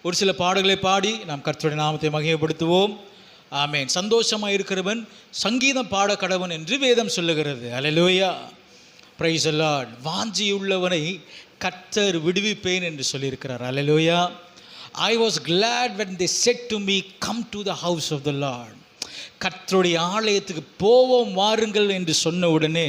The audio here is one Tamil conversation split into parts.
ஒரு சில பாடல்களை பாடி நாம் கர்த்தருடைய நாமத்தை மகிமைப்படுத்துவோம். ஆமென். சந்தோஷமாக இருக்கிறவன் சங்கீதம் பாட கடவன் என்று வேதம் சொல்லுகிறது. அல்லேலூயா, பிரைஸ் தி லார்ட். வாஞ்சியுள்ளவனை கர்த்தர் விடுவிப்பேன் என்று சொல்லியிருக்கிறார். அல்லேலூயா. I was glad when they said to me, come to the house of the Lord. கர்த்தருடைய ஆலயத்துக்கு போவோம் வாருங்கள் என்று சொன்ன உடனே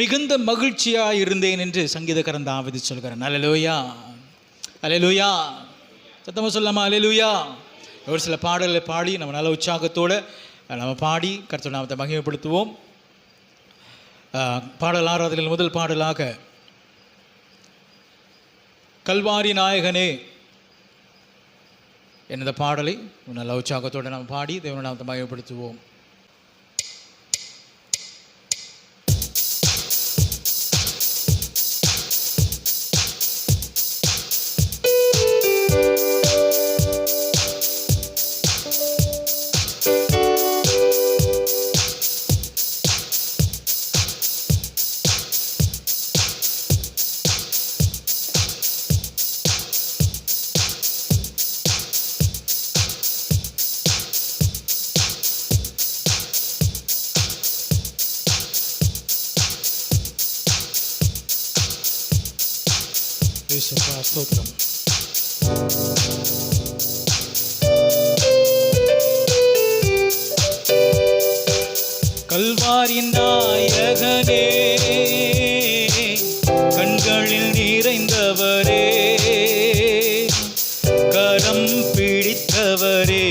மிகுந்த மகிழ்ச்சியாக இருந்தேன் என்று சங்கீதக்காரன் தாவீது சொல்கிறான். அல்லேலூயா, அல்லேலூயா. சத்தமாக சொல்லாமா? அல்லேலூயா. ஒரு சில பாடல்களை பாடி நம்ம நல்ல உற்சாகத்தோடு நம்ம பாடி கர்த்தருடைய நாமத்தை மகிமைப்படுத்துவோம். பாடல் ஆராதனையில் முதல் பாடலாக கல்வாரி நாயகனே என்ற பாடலை நல்ல உற்சாகத்தோடு நாம் பாடி தேவனுடைய நாமத்தை மகிமைப்படுத்துவோம். ஸ்தோத்திரம். கல்வாரி நாயகனே, கண்களில் நிறைந்தவரே, கரம் பிடித்தவரே,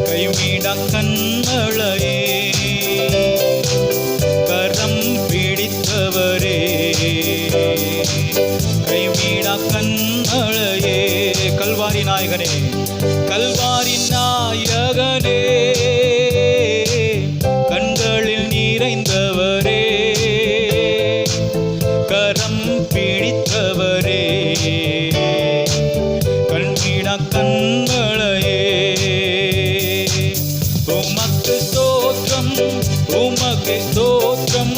கைவிடா கண்மலையே, கரம் பிடித்தவரே, கைவிடா கண்மலையே. கல்வாரி நாயகனே, கல்வாரி நாயகனே, கண்களில் நிறைந்தவரே, கரம் பிடித்தவரே, கண்விடா கண்மலையே. உமக்கு ஸ்தோத்திரம், உமக்கு ஸ்தோத்திரம்,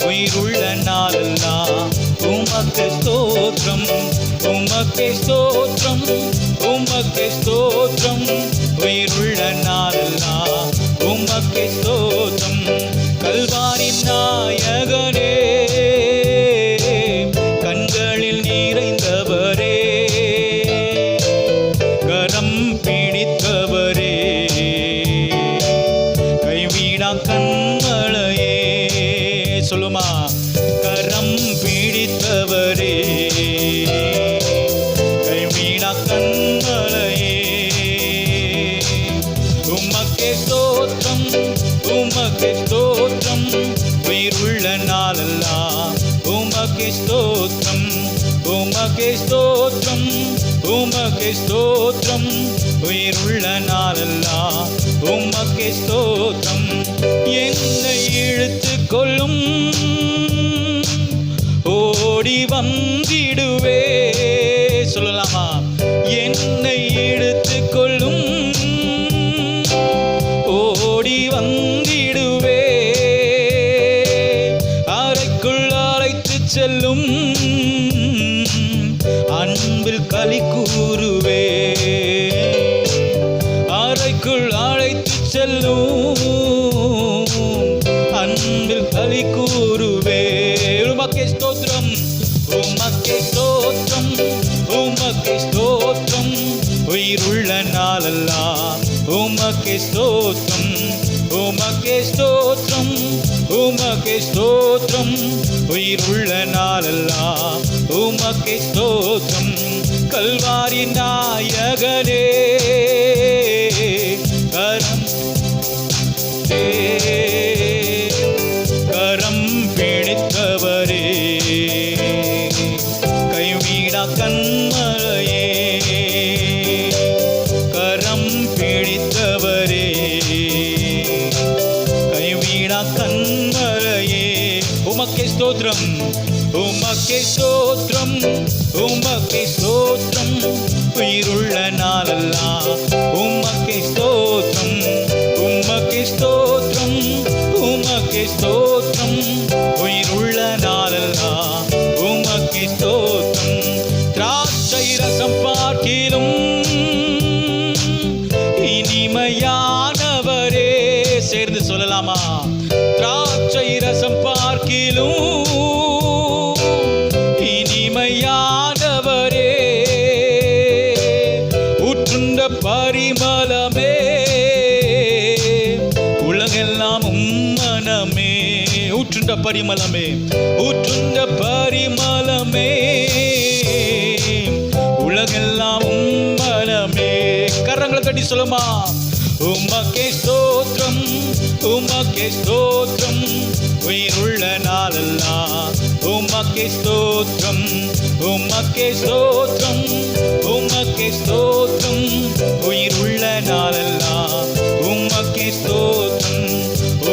உயிருள்ள நாளெல்லாம் உமக்கு ஸ்தோத்திரம், உமக்கு ஸ்தோத்திரம், உமக்கு ஸ்தோத்திரம், உயிருள்ள நாளெல்லாம் உமக்கு ஸ்தோத்திரம். கல்வாரி நாயகனே, கண்களில் நிறைந்தவரே, கரம் பிடித்தவரே, கைவிடா கண்மலையே. சொல்லுமா? கரம் பிடித்தவரே, கைவிடா கண்மலையே. உமக்கே ஸ்தோத்திரம், உமக்கே ஸ்தோத்திரம், உயிருள்ள நாளெல்லாம் உமக்கே ஸ்தோத்திரம், உமக்கே ஸ்தோத்திரம், உமக்கே ஸ்தோத்திரம், உயிருள்ள நாளெல்லாம் உமக்கே ஸ்தோத்திரம். என்னை இழுத்து கொள்ளும், ஓடி வந்திடுவே. சொல்லலாமா? என்னை இழுத்து கொள்ளும், ஓடி வந்திடுவே, அறைக்குள் அழைத்து செல்லும், அன்பில் களி கூறுவே, அறைக்குள் அழைத்து செல்லும், அன்பில் களி கூறுவே. உமக்கே ஸ்தோத்திரம், உமக்கே ஸ்தோத்திரம், உமக்கே ஸ்தோத்திரம், உயிருள்ள நாளெல்லாம் உமக்கே ஸ்தோத்திரம், உமக்கே ஸ்தோத்திரம், உமக்கே ஸ்தோத்திரம், உயிருள்ள நாளெல்லாம் உமக்கே ஸ்தோத்திரம். கல்வாரி நாயகனே, கரம் கரம் பிடித்தவரே, கைவிடா கண்மலையே, கரம் பிடித்தவரே, கைவிடா கண்மலையே. உமக்கே ஸ்தோத்திரம், உமக்கே ஸ்தோத்திரம், உமக்கே ஸ்தோத்திரம், உயிருள்ள நாளெல்லாம் ரசம் பார்க்கிலும் இனிமையானவரே. சேர்ந்து சொல்லலாமா? திராட்சை ரசம் பார்க்கிலும் இனிமையானவரே, ஊற்றுண்ட பரிமளமே, உலகெல்லாம் உம்மனமே. ஊற்றுண்ட பரிமளமே, ஊற்றுண்ட பரிமளமே, உலகெல்லாம் உம்மனமே. கரங்களை தட்டி சொல்லுமா? உமக்கே ஸ்தோத்திரம், உமக்கே ஸ்தோத்திரம், உயிருள்ள நாளெல்லாம் உமக்கே ஸ்தோத்திரம், உமக்கே ஸ்தோத்திரம், உமக்கே ஸ்தோத்திரம், உயிருள்ள நாளெல்லாம் உமக்கே ஸ்தோத்திரம்,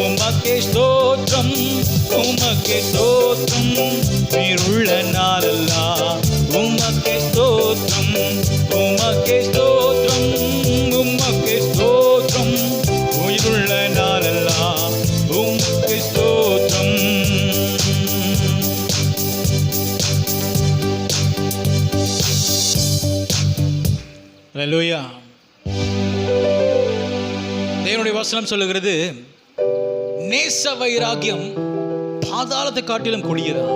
உமக்கே ஸ்தோத்திரம், உமக்கே ஸ்தோத்திரம், உயிருள்ள நாளெல்லாம் உமக்கே ஸ்தோத்திரம், உமக்கே ஸ்தோத்திரம், உமக்கே ஸ்தோத்திரம், உயிருள்ள நாளெல்லாம் உமக்கே ஸ்தோத்திரம். ஹல்லேலூயா. தேவனுடைய வசனம் சொல்லுகிறது, நேச வைராகியம் பாதாளத்தை காட்டிலும் கொடியதா.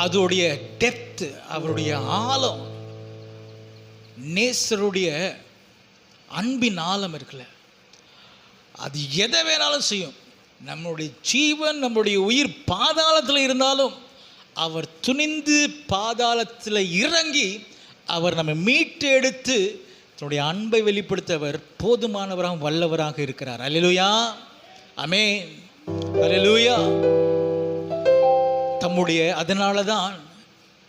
அதோடைய டெப்த், அவருடைய ஆழம், நேசருடைய அன்பின் ஆழம் இருக்குல்ல, அது எதை வேணாலும் செய்யும். நம்மளுடைய ஜீவன், நம்மளுடைய உயிர் பாதாளத்தில் இருந்தாலும் அவர் துணிந்து பாதாளத்தில் இறங்கி அவர் நம்ம மீட்டு எடுத்து தன்னுடைய அன்பை வெளிப்படுத்த அவர் போதுமானவராக வல்லவராக இருக்கிறார். அல்லேலூயா, ஆமென், அல்லேலூயா. அதனால தான்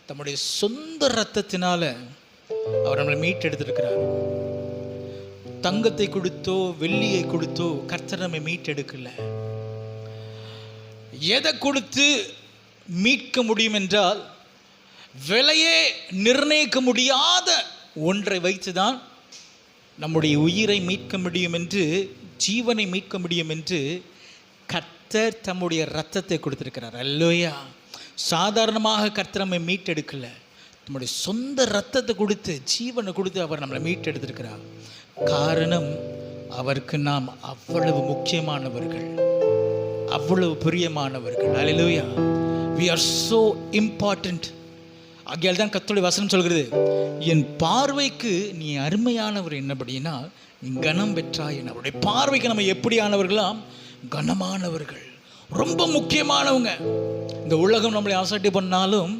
தம்முடைய சொந்த இரத்தத்தினால அவர் நம்மளை மீட்டெடுத்திருக்கிறார். தங்கத்தை கொடுத்தோ வெள்ளியை கொடுத்தோ கர்த்தர் நம்மை மீட்டெடுக்கல. எதை கொடுத்து மீட்க முடியும் என்றால், விலையே நிர்ணயிக்க முடியாத ஒன்றை வைத்துதான் நம்முடைய உயிரை மீட்க முடியும் என்று, ஜீவனை மீட்க முடியும் என்று கர்த்தர் தம்முடைய இரத்தத்தை கொடுத்திருக்கிறார். அல்லேலூயா. சாதாரணமாக கர்த்தர் நம்மை மீட்டெடுக்கல, நம்முடைய சொந்த இரத்தத்தை கொடுத்து, ஜீவனை கொடுத்து அவர் நம்மளை மீட்டெடுத்திருக்கிறார். காரணம், அவருக்கு நாம் அவ்வளவு முக்கியமானவர்கள், அவ்வளவு பிரியமானவர்கள். அல்லேலூயா. we are so important. ஆகையால் தான் கர்த்தருடைய வசனம் சொல்கிறது, என் பார்வைக்கு நீ அருமையானவர் என்னபடினா நீ கனம் பெற்றாய். அவருடைய பார்வைக்கு நம்ம எப்படியானவர்களாம்? கனமானவர்கள், ரொம்ப முக்கியமானவங்க. இந்த உலகம் நம்மளை அசட்டை பண்ணாலும்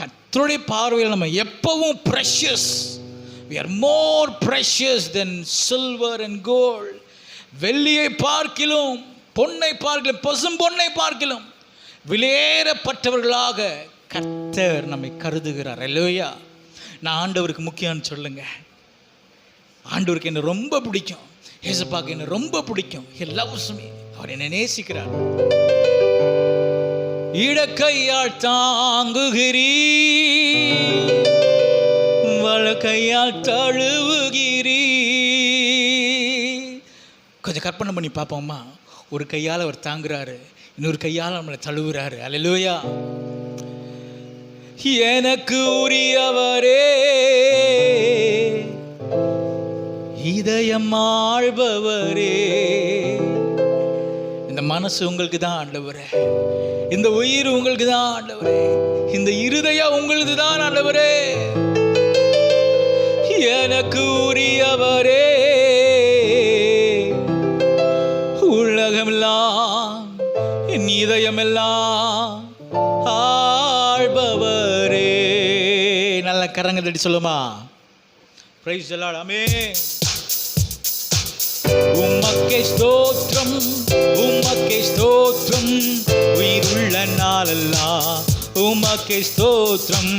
கர்த்தருடைய பார்வையில் நம்ம எப்பவும் precious. we are more precious than silver and gold. வெள்ளியை பார்க்கிலும், பொன்னை பார்க்கிலும், பசும் பொன்னை பார்க்கிலும் விலையேறப்பட்டவர்களாக கர்த்தர் நம்மை கருதுகிறார். அல்லேலூயா. நான் ஆண்டவருக்கு முக்கியம்னு சொல்லுங்க. ஆண்டவருக்கு என்ன ரொம்ப பிடிக்கும், ஏசப்பாக்கு என்ன ரொம்ப பிடிக்கும். எல்லாமே அவர் என்னை நேசிக்கிறார். இடக்கையால் தாங்குகிறீ, வலக்கையால் தழுவுகிறீ. கொஞ்சம் கற்பனை பண்ணி பார்ப்போம்மா. ஒரு கையால் அவர் தாங்குறாரு, இன்னொரு கையால் நம்மளை தழுவுறாரு. அல்லேலூயா. எனக்கு உரியவரே, இதயம் ஆள்பவரே. இந்த மனசு உங்களுக்கு தான் ஆண்டவரே, இந்த உயிர் உங்களுக்கு தான் ஆண்டவரே, இந்த இருதயம் உங்களுக்கு தான் ஆண்டவரே. எனக்கு உரியவரே, உலகமெல்லாம் என் இதயமெல்லாம் ஆள்பவரே. நல்ல கரங்க தட்டி சொல்லுமா? Praise the lord. ஆமென். உமக்கே ஸ்தோத்திரம், உமக்கே ஸ்தோத்திரம், உயிருள்ள நாளெல்லாம் உமக்கே ஸ்தோத்திரம்,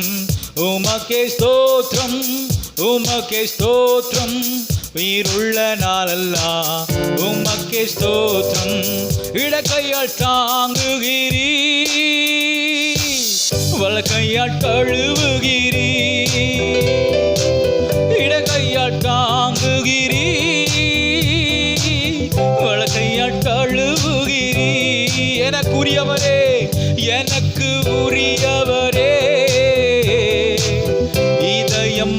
உமக்கே ஸ்தோத்திரம், உமக்கே ஸ்தோத்திரம், உயிருள்ள நாளெல்லாம் உமக்கே ஸ்தோத்திரம். இடக்கையால் தாங்குகிறீ, வலக்கையால் தழுவுகிறீ. இடக்கையால் தாங்குகிறீ, வலக்கையால் தழுவுகிறீ. எனக்கு உரியவரே, எனக்கு உரியவரே, இதயம்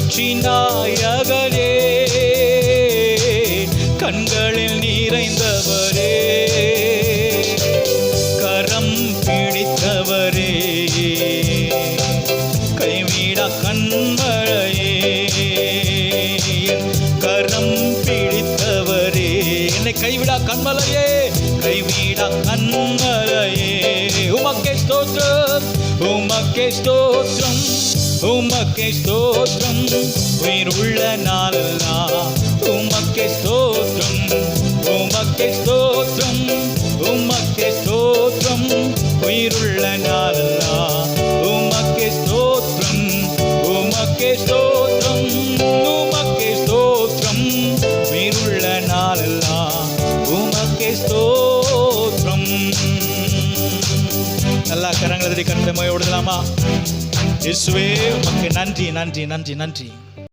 வெற்றி நாயகரே, கண்களில் நிறைந்தவரே, கரம் பிடித்தவரே, கைவிட கண்மலையே, கரம் பிடித்தவரே, என்னை கைவிடா கண்மலையே, கைவிடா கண்மலையே. உமக்கே ஸ்தோத்திரம், உமக்கே ஸ்தோத்திரம், உமக்கே ஸ்தோத்திரம், உயிர் உள்ள நாளெல்லாம் உமக்கே ஸ்தோத்திரம், உமக்கே ஸ்தோத்திரம், உமக்கே ஸ்தோத்திரம், உயிருள்ள நாளெல்லாம் உமக்கே ஸ்தோத்திரம், உமக்கே ஸ்தோத்திரம், உமக்கே ஸ்தோத்திரம், உயிருள்ள நாளெல்லாம் உமக்கே ஸ்தோத்திரம். நல்லா கரங்களை கண்களை மொழிவிடலாமா? இயேசுவே உமக்கு நன்றி நன்றி நன்றி நன்றி.